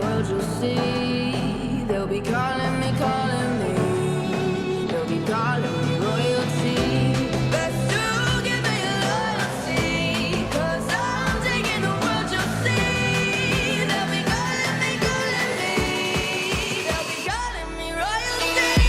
world, you'll see. They'll be calling me, calling me. They'll be calling me royalty. Best to give me loyalty, 'cause I'm taking the world, you'll see. They'll be calling me, calling me. They'll be calling me royalty.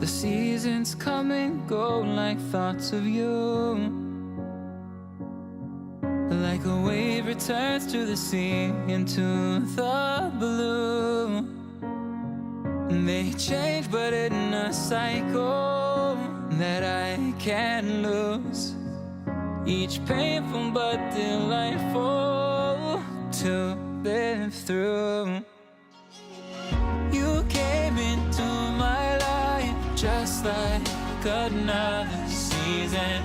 The seasons come and go like thoughts of you. Like a wave returns to the sea, into the blue. They change but in a cycle that I can't lose. Each painful but delightful to live through. You came into my life just like another season.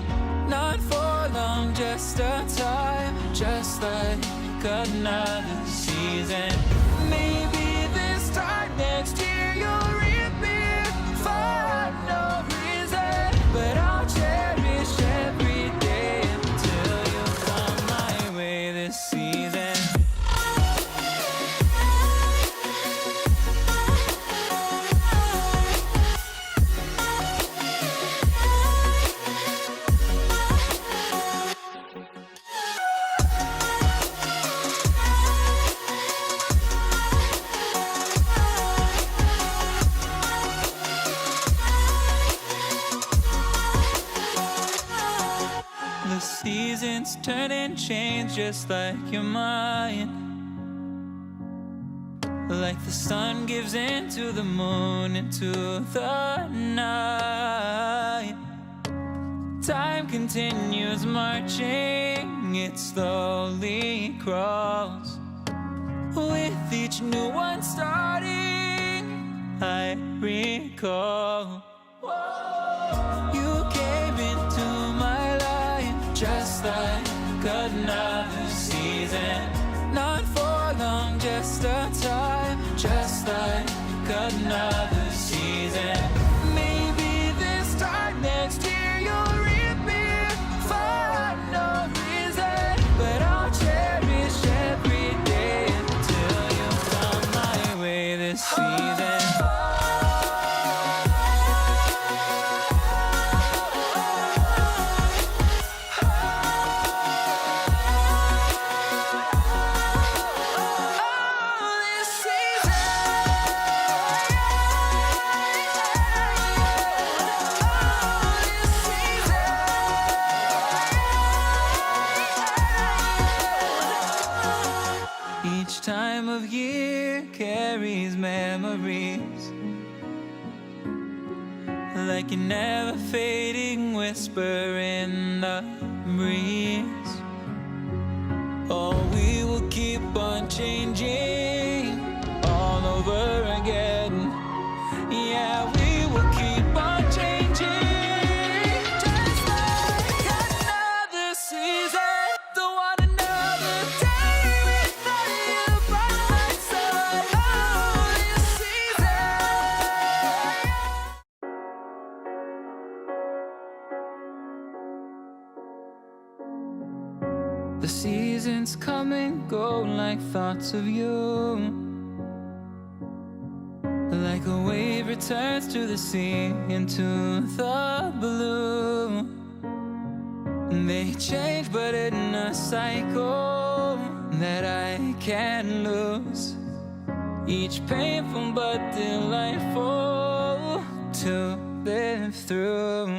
Not for long, just a time, just like another season. Maybe this time next year you'll reappear for no reason, but I'll cherish every day until you come my way this season. The seasons turn and change just like your mind. Like the sun gives into the moon, into the night. Time continues marching, it slowly crawls. With each new one starting, I recall. You came into my life just like another season. Not for long, just a time, just like another season. Maybe this time next year you'll reappear for no reason, but I'll time of year carries memories, like a never fading whisper in the breeze. Oh, we will keep on changing all over again. Yeah, we will keep on changing, just like another season. Don't want another day without you by my side. Oh, this season. The seasons come and go like thoughts of you. Like a wave returns to the sea, into the blue. They change but in a cycle that I can't lose. Each painful but delightful to live through.